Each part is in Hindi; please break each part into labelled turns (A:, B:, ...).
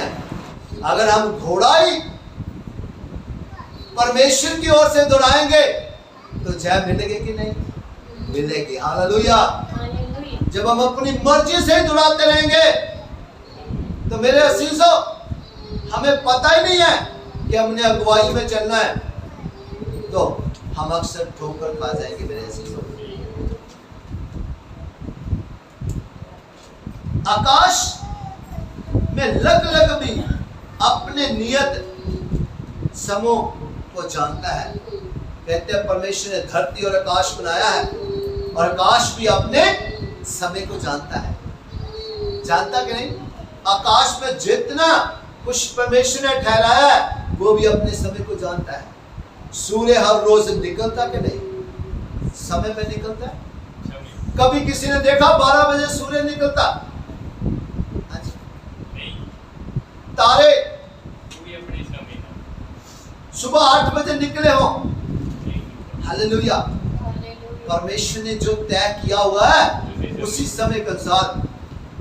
A: है। अगर हम घोड़ाई परमेश्वर की ओर से दौड़ाएंगे तो जय मिलेगी कि नहीं? मिलेगी। हालेलुया। जब हम अपनी मर्जी से दौड़ाते रहेंगे तो मेरे अजीजों, हमें पता ही नहीं है कि हमने अगुवाई में चलना है, तो हम अक्सर ठोकर खा जाएंगे मेरे अजीजों। आकाश में लग भी अपने नियत समूह को जानता है। कहते हैं परमेश्वर ने धरती और आकाश बनाया है और आकाश भी अपने समय को जानता है। जानता कि नहीं? आकाश में जितना कुछ परमेश्वर ने ठहराया है वो भी अपने समय को जानता है। सूर्य हर रोज निकलता कि नहीं? समय में निकलता है। कभी किसी ने देखा 12 बजे सूर्य निकलता? तारे सुबह 8 बजे निकले हो? हालेलुया। परमेश्वर ने जो तय किया हुआ है उसी समय के अनुसार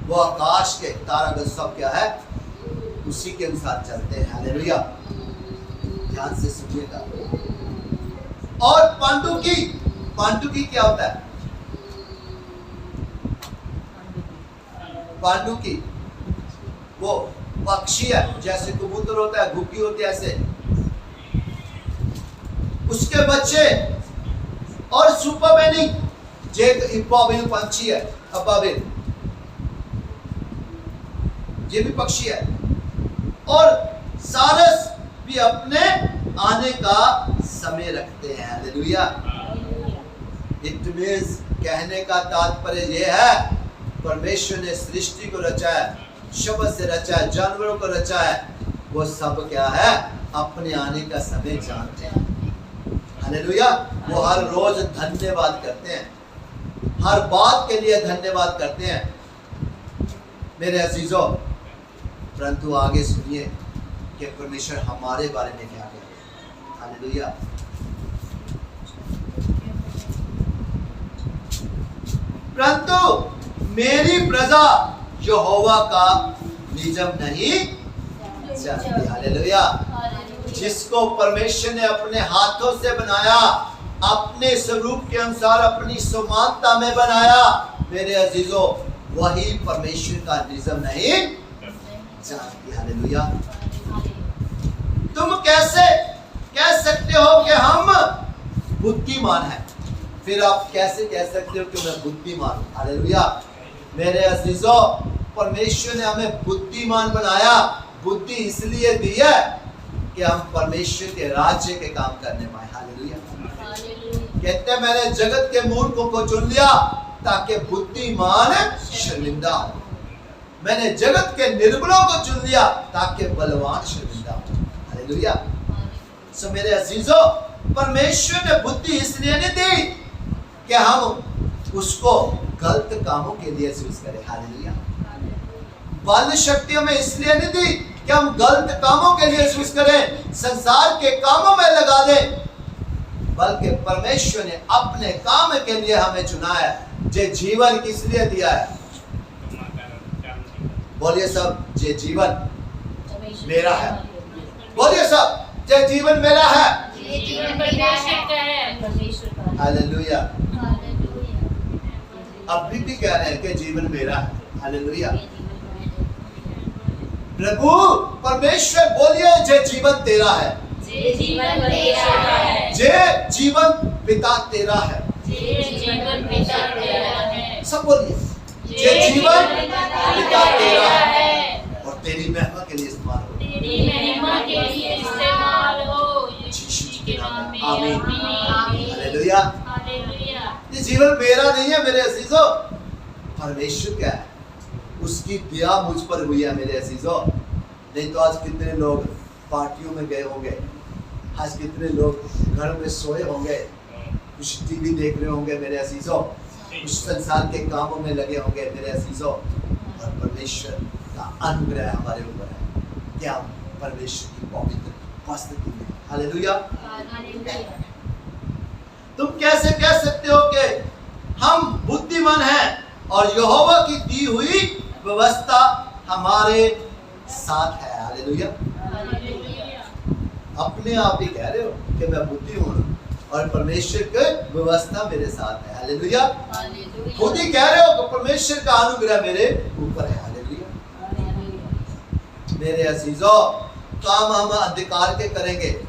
A: वो आकाश के तारागण सब क्या है उसी के अनुसार चलते हैं। हालेलुया। ध्यान से सुनिएगा। और पांडुकी क्या होता है? पांडुकी वो पक्षी है, जैसे कबूतर होता है, घुग्गी होती है, ऐसे उसके बच्चे। और सुपरमेनिक जे इब्बाबिल पंछी है, अब्बाबिल ये भी पक्षी है। और सारस भी अपने आने का समय रखते हैं। हालेलुया। इट मींस, कहने का तात्पर्य यह है परमेश्वर ने सृष्टि को रचा है, शब्द से रचा है, जानवरों को रचा है, वो सब क्या है अपने आने का समय जानते हैं। हालेलुया। वो हर रोज धन्यवाद करते हैं, हर बात के लिए धन्यवाद करते हैं मेरे अजीजों। परंतु आगे सुनिए कि परमेश्वर हमारे बारे में क्या कहते हैं। हालेलुया। परंतु मेरी प्रजा यहोवा का निजम नहीं जानती। हालेलुया। जिसको परमेश्वर ने अपने हाथों से बनाया, अपने स्वरूप के अनुसार अपनी समानता में बनाया, मेरे अजीजों, वही परमेश्वर का निजम नहीं जानती। हालेलुया। तुम कैसे कह सकते हो कि हम बुद्धिमान हैं? फिर आप कैसे कह सकते हो कि मैं बुद्धिमान हूं? हालेलुया। मेरे अजीजों, परमेश्वर ने हमें बुद्धिमान बनाया। बुद्धि इसलिए दी है कि हम परमेश्वर के राज्य के काम करने पाए। हालेलुया। कहते हैं मैंने जगत के मूर्खों को चुन लिया ताकि बुद्धिमान शर्मिंदा हो। मैंने जगत के निर्बलों को चुन लिया ताकि बलवान शर्मिंदा हो। हालेलुया। सो मेरे अजीजों, परमेश्वर ने बुद्धि इसलिए नहीं दी कि हम उसको गलत कामों के लिए यूज करें। हालेलुया। बल शक्तियों में इसलिए नहीं दी कि हम गलत कामों के लिए यूज करें, संसार के कामों में लगा दें, बल्कि परमेश्वर ने अपने काम के लिए हमें चुना है। जे जीवन किस लिए दिया है? बोलिए सब, जे जीवन मेरा है। बोलिए सब, जे जीवन मेरा है। हालेलुया। अभी भी कह रहे हैं कि जीवन मेरा है। हालेलुया। प्रभु परमेश्वर बोलिए, जे जीवन तेरा है।
B: जे जीवन तेरा है।
A: जे जीवन पिता तेरा है।
B: जे जीवन पिता तेरा है।
A: सब बोलिए, जे जीवन पिता तेरा है और तेरी महिमा के लिए इस्तेमाल हो।
B: तेरी महिमा के लिए इस्तेमाल हो।
A: यीशु के नाम में आमीन।
B: आमीन।
A: हालेलुया।
B: हालेलुया।
A: ये जीवन मेरा नहीं है मेरे अजीजों, परमेश्वर का है। उसकी दया मुझ पर हुई है मेरे अजीजों। नहीं तो आज कितने लोग पार्टियों में गए होंगे, आज कितने लोग घर में सोए होंगे, कुछ टीवी देख रहे होंगे मेरे अजीजों, कुछ संसार के कामों में लगे होंगे मेरे अजीजों। और परमेश्वर का अनुग्रह हमारे ऊपर है कि हम परमेश्वर की पवित्र उपस्थिति में। हालेलुया। तुम कैसे कह सकते हो कि हम बुद्धिमान हैं और यहोवा की दी हुई व्यवस्था हमारे साथ है? हालेलुया।
B: हालेलुया।
A: अपने आप ही कह रहे हो कि मैं बुद्धिमान और परमेश्वर की व्यवस्था मेरे साथ है। हालेलुया।
B: हालेलुया।
A: खुद ही कह रहे हो कि परमेश्वर का अनुग्रह मेरे ऊपर है। हालेलुया। मेरे अजीजों, काम हम अंधकार के करेंगे,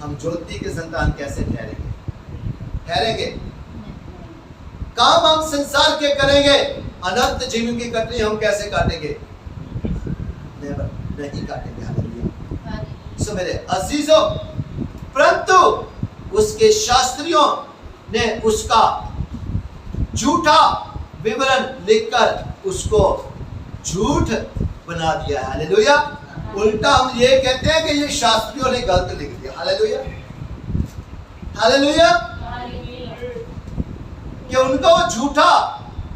A: हम ज्योति के संतान कैसे ठहरेंगे? काम हम संसार के करेंगे, अनंत जीवन की कटनी हम कैसे काटेंगे? नहीं काटेंगे। हालेलुया। सो मेरे अजीजों, परंतु उसके शास्त्रियों ने उसका झूठा विवरण लिखकर उसको झूठ बना दिया। हालेलुया। उल्टा हम ये कहते हैं कि ये शास्त्रियों ने गलत लिख दिया। हालेलुया। हालेलुया। कि उनको झूठा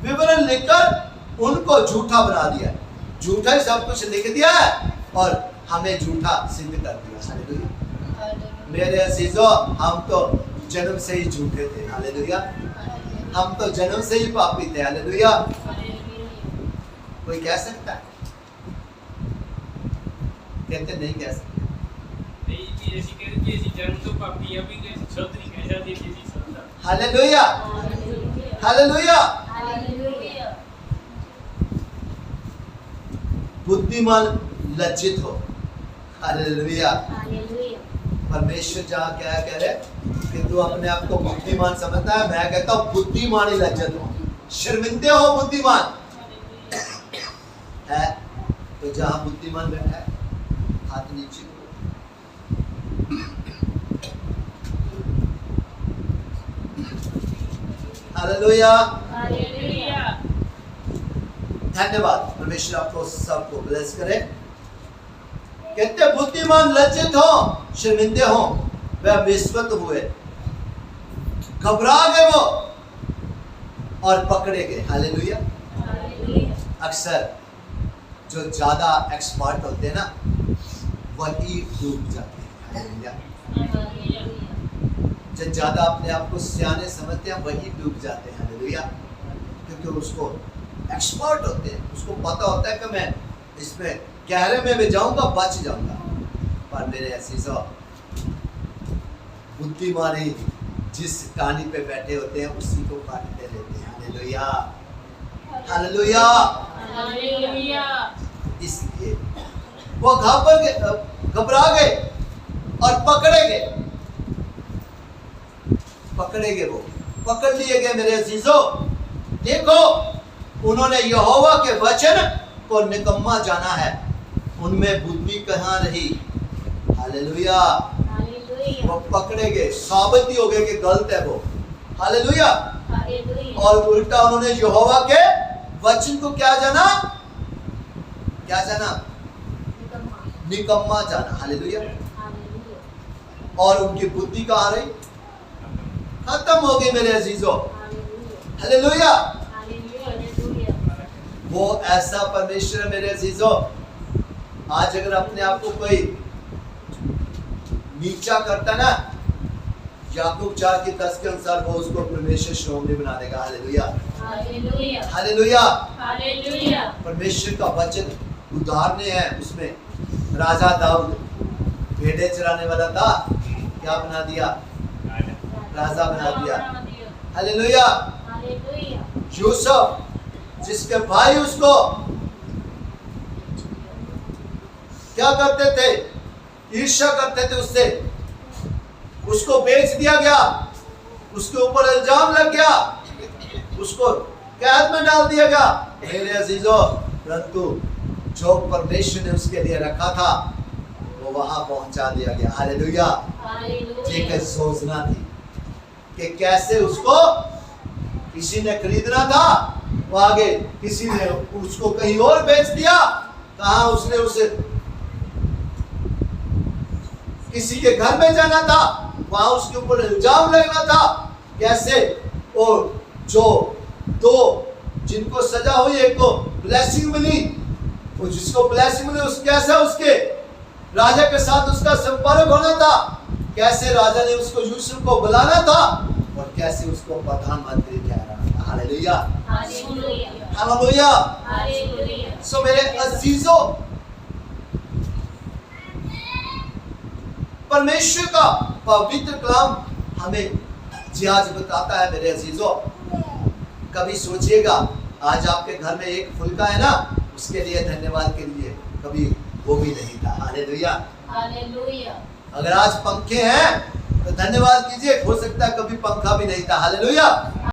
A: विवरण लिखकर उनको झूठा बना दिया, झूठा ही सब कुछ लिख दिया है और हमें झूठा सिद्ध कर दिया। हालेलुया। मेरे अजीजों, हम तो जन्म से ही झूठे थे। हालेलुया। हम तो जन्म से ही पापी थे। हालेलुया। कोई कह सकता है? कहते नहीं कह सकते। हालेलुया। हालेलुया। बुद्धिमान लज्जित हो। हालेलुया। परमेश्वर जहाँ क्या कह रहे कि तू अपने आप को बुद्धिमान समझता है, मैं कहता हूँ बुद्धिमान ही लज्जित हो, शर्मिंदे हो बुद्धिमान है। तो जहाँ बुद्धिमान बैठा है, हाथ नीचे करो। हालेलुया। धन्यवाद। परमेश्वर आपको सबको ब्लेस करे। कहते बुद्धिमान लज्जित हो, शर्मिंदे हो, वह विस्वत हुए, घबरा गए वो और पकड़े गए। हालेलुया। अक्सर जो ज्यादा एक्सपर्ट होते हैं ना, वही डूब जाते हैं। हालेलुया। जो ज्यादा अपने आप को सियाने समझते हैं, वही डूब जाते हैं। हालेलुया। क्योंकि उसको एक्सपर्ट होते हैं, उसको पता होता है कि मैं इसमें गहरे में भी जाऊंगा, बच जाऊंगा। पर मेरे अजीजों, बुद्धिमान ही जिस टानी पे बैठे होते हैं उसी को काटते रहते हैं। हालेलुया। हालेलुया।
B: हालेलुया।
A: इसलिए वो घबरा गए और पकड़े गए, वो पकड़ लिए गए। मेरे अजीजों, देखो, उन्होंने यहोवा के वचन को निकम्मा जाना है, उनमें बुद्धि कहाँ रही। हालेलुया। वो पकड़े गए, साबित ही हो गए कि गलत है वो। हालेलुया। और उल्टा उन्होंने यहोवा के वचन को क्या जाना? निकम्मा जाना। हालेलुया। और उनकी बुद्धि कहाँ रही? खत्म हो गई। मेरे अजीजों, हालेलुया। वो ऐसा परमेश्वर है मेरे अजीजों। आज अगर अपने आप को कोई नीचा करता ना, याकूब 4:10 के अनुसार वो उसको परमेश्वर श्रोमणी बना देगा। हालेलुया। हालेलुया। हालेलुया। परमेश्वर का वचन उदाहरण है। उसमें राजा दाऊद भेड़े चराने वाला था, क्या बना दिया? राजा बना दिया। हालेलुया। यूसुफ, जिसके भाई उसको क्या करते थे? ईर्ष्या करते थे उससे, उसको बेच दिया गया, उसके ऊपर इल्जाम लग गया, उसको कैद में डाल दिया गया। मेरे अजीजों, परंतु जो परमेश्वर ने उसके लिए रखा था वो वहां पहुंचा दिया गया। हालेलुया। लेकिन सोचना थी कि कैसे उसको किसी ने खरीदना था, वो आगे किसी ने उसको कहीं और बेच दिया, कहा उसने उसे किसी के घर में जाना था, वहां उसके ऊपर इल्जाम लगना था। कैसे और जो दो जिनको सजा हुई, एक को ब्लेसिंग मिली, और जिसको ब्लेसिंग मिली उस कैसे उसके राजा के साथ उसका संपर्क होना था, कैसे राजा ने उसको यूसुफ को बुलाना था और कैसे उसको प्रधानमंत्री ठहराना था। हालेलुया। हालेलुया। सो मेरे अजीजों, परमेश्वर का पवित्र कलाम हमें जिहाज बताता है मेरे अजीजों। कभी सोचिएगा, आज आपके घर में एक फुल्का है ना, उसके लिए धन्यवाद के लिए कभी वो भी नहीं था। Hallelujah,
B: hallelujah.
A: अगर आज पंखे हैं तो धन्यवाद कीजिए, हो सकता है कभी पंखा भी नहीं था। हालेलुया।